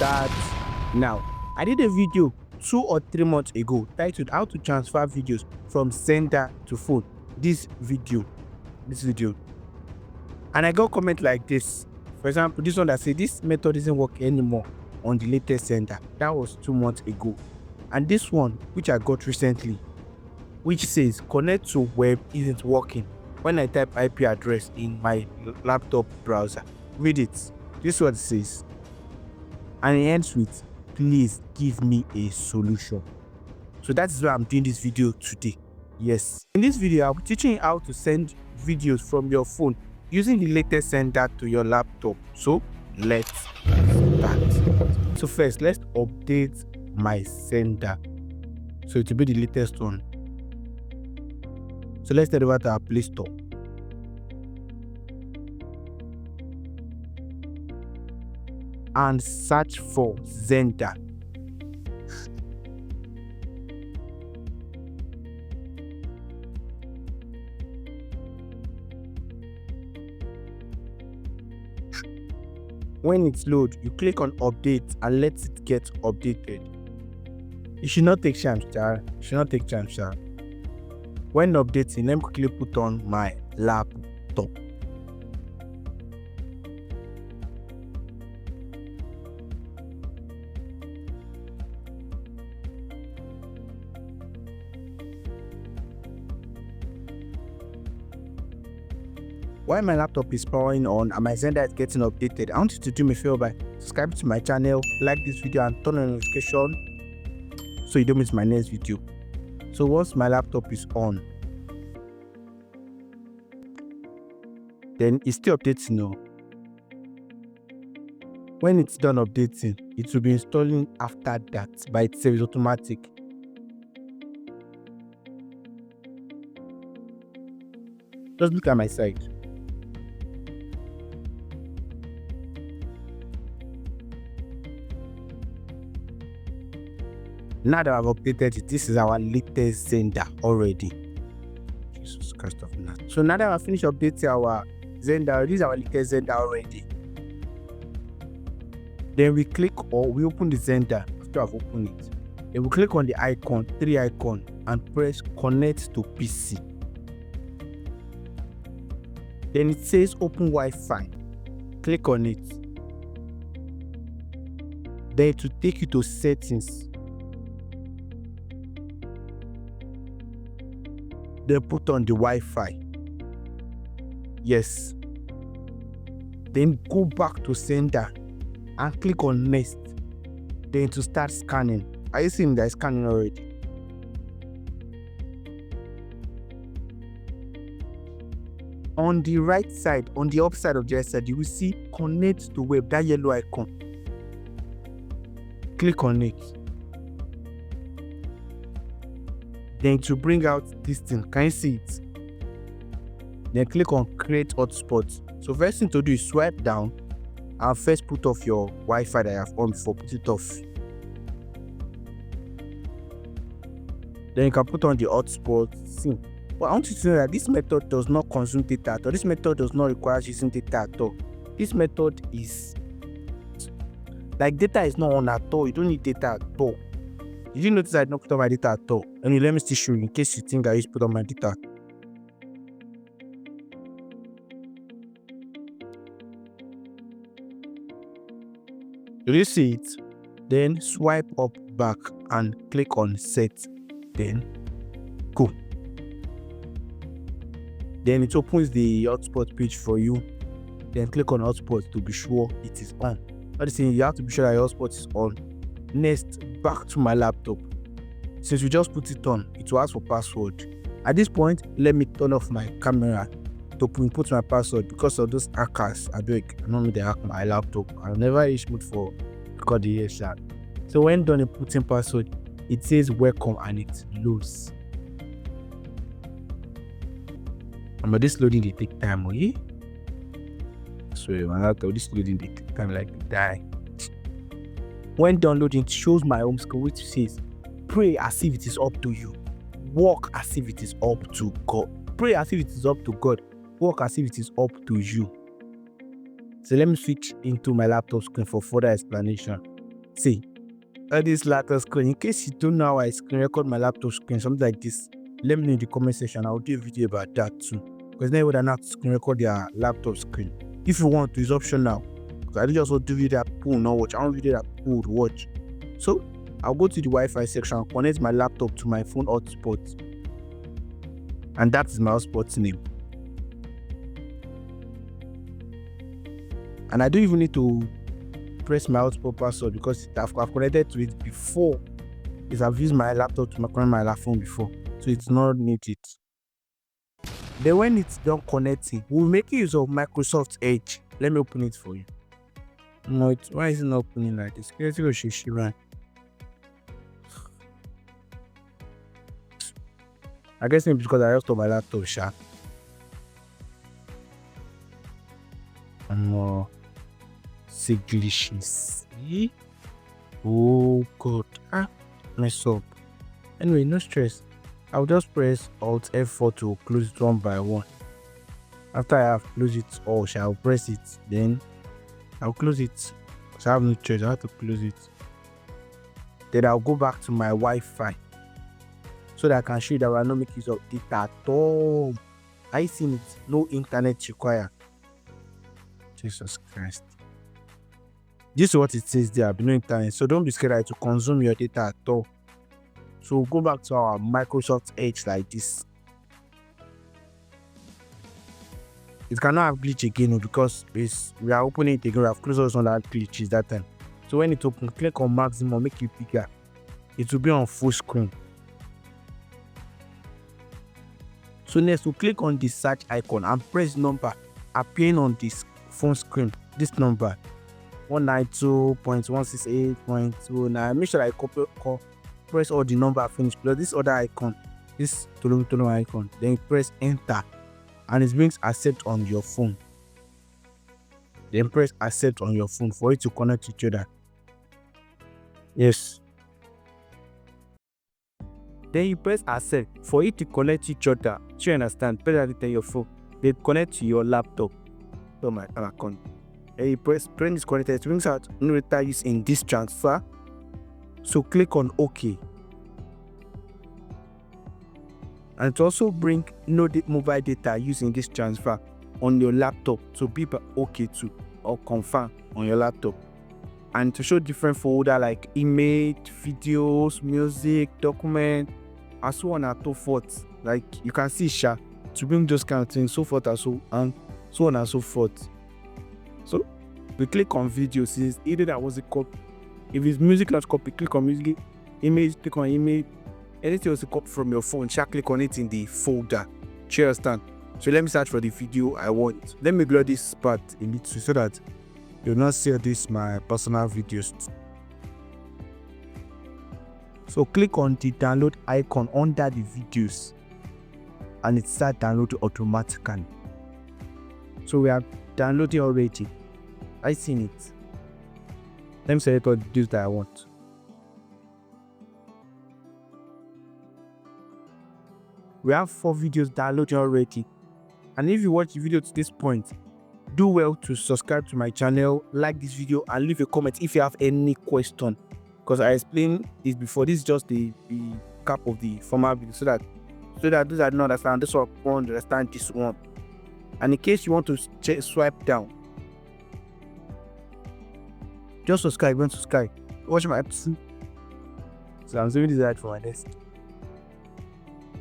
start now. I did a video 2 or 3 months ago titled how to transfer videos from Xender to phone. This video, and I got comment like this. For example, this one that said this method isn't working anymore on the latest Xender. That was 2 months ago. And this one, which I got recently, which says connect to web isn't working when I type IP address in my laptop browser. Read it. This is what it says. And it ends with, please give me a solution. So that is why I'm doing this video today. Yes. In this video, I'll be teaching you how to send videos from your phone using the latest Xender to your laptop. So let's start. So first, let's update my Xender. So it will be the latest one. So let's head over to our Play Store. And search for Xender. When it's load, you click on update and let it get updated. You should not take chance, When updating, let me quickly put on my laptop. While my laptop is powering on and my Xender is getting updated, I want you to do me a favor by subscribing to my channel, like this video and turn on notification so you don't miss my next video. So once my laptop is on, then it's still updating now. When it's done updating, it will be installing after that by itself. It's automatic. Just look at my side. Now that I've updated it, this is our latest Xender already. Jesus Christ of Nazareth. So now that I've finished updating our Xender, this is our latest Xender already. Then we click or we open the Xender after I've opened it. Then we click on the icon, 3 icon, and press connect to PC. Then it says open Wi-Fi. Click on it. Then it will take you to settings. Then put on the Wi-Fi. Yes. Then go back to Xender and click on next. Then to start scanning. Are you seeing that it's scanning already? On the right side, on the upside of the right side, you will see connect to web, that yellow icon. Click on it. Then to bring out this thing, can you see it? Then click on create hotspot. So first thing to do is swipe down and first put off your Wi-Fi that you have on before, put it off. Then you can put on the hotspot. See, but I want you to know that this method does not consume data at all. This method does not require using data at all. This method is like data is not on at all. You don't need data at all. Did you notice I did not put on my data at all? And let me still show you in case you think I used to put on my data. Do you see it? Then swipe up back and click on set. Then go. Then it opens the hotspot page for you. Then click on hotspot to be sure it is on. That is saying you have to be sure that your hotspot is on. Next, back to my laptop. Since we just put it on, it will ask for password. At this point, let me turn off my camera to input my password because of those hackers. I beg, I don't know they hack my laptop. I'll never use mood for recording here, chat. So when done inputting password, it says welcome and it loads. But this loading they take time, okay? So my laptop, this loading they take time like die. When downloading, it shows my home screen which says pray as if it is up to you. Walk as if it is up to God. Pray as if it is up to God. Walk as if it is up to you. So let me switch into my laptop screen for further explanation. See, all this laptop screen, in case you don't know how I screen record my laptop screen, something like this, let me know in the comment section. I'll do a video about that too. Because now everyone have to screen record their laptop screen. If you want to, it's optional. Because I don't just want to do video that pull not watch. I want video that pull to watch. So I'll go to the Wi-Fi section, connect my laptop to my phone hotspot. And that is my hotspot name. And I don't even need to press my hotspot password because I've connected to it before. Is I've used my laptop to connect my phone before, so it's not needed. Then when it's done connecting, we'll make use of Microsoft Edge. Let me open it for you. No, why is it not opening like this? I guess maybe because I just on my laptop, sha. No. Glitches. Oh god. Mess up. Anyway, no stress. I'll just press Alt F4 to close it one by one. After I have closed it all, I'll press it. Then I'll close it. So I have no choice. I have to close it. Then I'll go back to my Wi-Fi so that I can show you that I will not make use of data at all. I seen it. No internet required. Jesus Christ. This is what it says there, no internet. So don't be scared to consume your data at all. So go back to our Microsoft Edge like this. It cannot have glitch again because we are opening it again. We have closed us on that glitches that time. So when it opens, click on maximum, make it bigger. It will be on full screen. So next, we'll click on the search icon and press number appearing on this phone screen. This number 192.168.29. Make sure I press all the number finish plus this other icon, this tolong icon. Then press enter and it brings accept on your phone. Then press accept on your phone for it to connect to each other. Yes. Then you press accept for it to connect to each other. Do you understand? Press it on your phone. They connect to your laptop. So my account. And you press print is connected. It brings out no data use in this transfer. So click on OK. And it also bring no mobile data using this transfer on your laptop to be OK to or confirm on your laptop. And to show different folder like image, videos, music, document, and so on and so forth. Like you can see to bring those kind of things, so forth and so on and so forth. So we click on video, since either that was a copy. If it's music not copy, click on music, image, click on image. Anything was a copy from your phone, click on it in the folder. Do you understand? So let me search for the video I want. Let me blur this part a little so that you'll not see this my personal videos. So click on the download icon under the videos and it starts downloading automatically. So we are downloading already. I seen it. Let me select all the videos that I want. We have 4 videos downloaded already. And if you watch the video to this point, do well to subscribe to my channel, like this video, and leave a comment if you have any question. Because I explained this before. This is just the cap of the former video, so that those that don't understand this one won't understand this one. And in case you want to swipe down, just subscribe. Don't subscribe. Watch my episode. So I'm doing this right for my desk.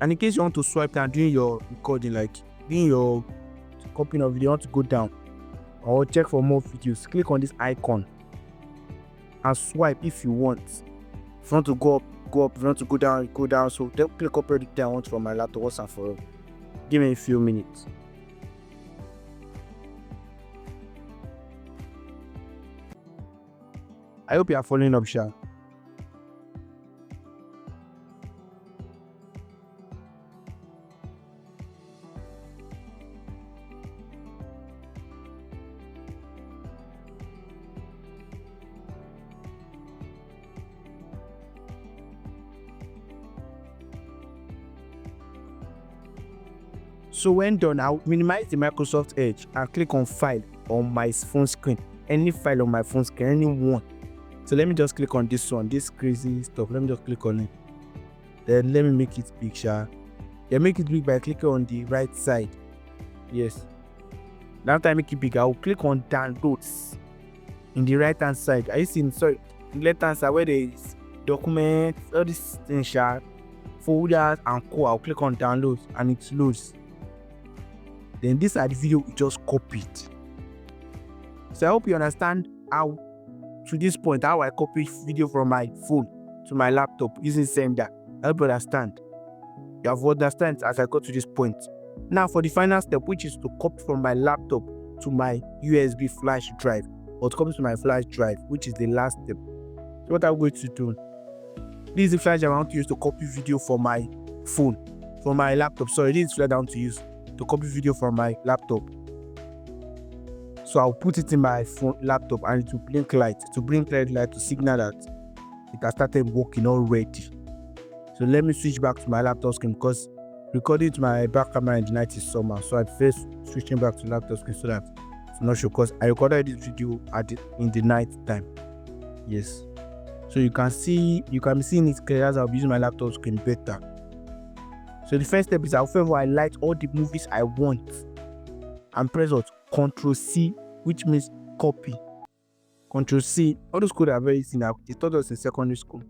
And in case you want to swipe down during your recording, like doing your copying of video, you want to go down or check for more videos, click on this icon and swipe if you want. If you want to go up. If you want to go down. So then click up everything I want from my laptop once and for all. Give me a few minutes. I hope you are following up, Sha. So when done, I'll minimize the Microsoft Edge and click on File on my phone screen. Any file on my phone screen, any one. So let me just click on this one, this crazy stuff. Let me just click on it. Then let me make it big, Yeah, make it big by clicking on the right side. Yes. Now after I make it big, I'll click on downloads in the right hand side. Are you seeing? Sorry, the left hand side where there is documents, all these things, folders and co. I'll click on downloads and it loads. Then this are the video we just copied. So I hope you understand how to this point how I copy video from my phone to my laptop using Xender. I hope you understand. You have understand as I got to this point. Now for the final step, which is to copy from my laptop to my USB flash drive, or to copy to my flash drive, which is the last step. So what I'm going to do, this is the flash drive I want to use to copy video from my phone, from my laptop. Sorry, this is the flash I want to use to copy video from my laptop. So I'll put it in my phone laptop and it will blink light to bring light to signal that it has started working already. So let me switch back to my laptop screen because recording to my back camera in the night is summer. So I first switching back to laptop screen so that it's not sure because I recorded this video in the night time. Yes. So you can see it clear as I'll be using my laptop screen better. So the first step is I'll first highlight all the movies I want and press what? Ctrl+C, which means copy. Ctrl+C. All those codes are very easy now. They taught us in secondary school.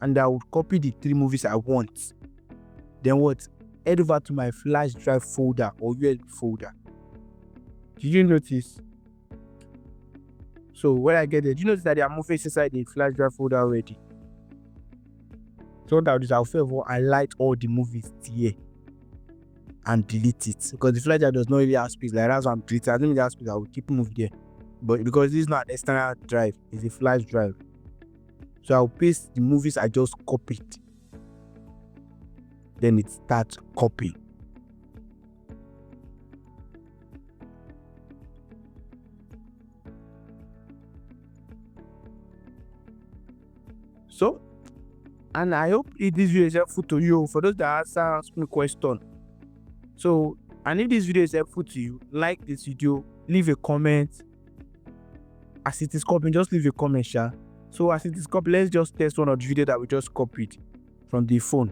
And I would copy the 3 movies I want. Then what? Head over to my flash drive folder or USB folder. Did you notice? So when I get there, do you notice that there are movies inside the flash drive folder already? So what I'll do is I'll first highlight all the movies here and delete it because the flash drive does not really have space. Like that's why I'm deleting. I don't really have space. I will keep moving there, but because this is not an external drive, it's a flash drive. So I'll paste the movies I just copied. Then it starts copying. So, and I hope this video is helpful to you. For those that ask me question. So, and if this video is helpful to you, like this video, leave a comment. As it is copying, just leave a comment, So as it is copied, let's just test one of the video that we just copied from the phone.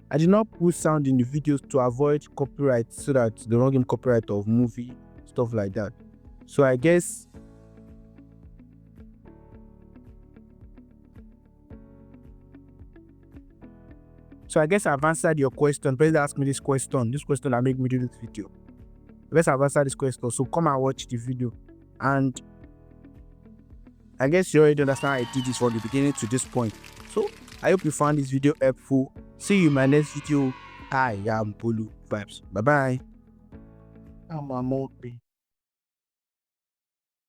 I did not put sound in the videos to avoid copyright so that they don't get copyright of movie, stuff like that. So I guess I've answered your question. Please ask me this question that make me do this video. Let's have answered this question. So come and watch the video. And I guess you already understand how I did this from the beginning to this point. So I hope you found this video helpful. See you in my next video. I am Boluvibes. Bye bye. I'm a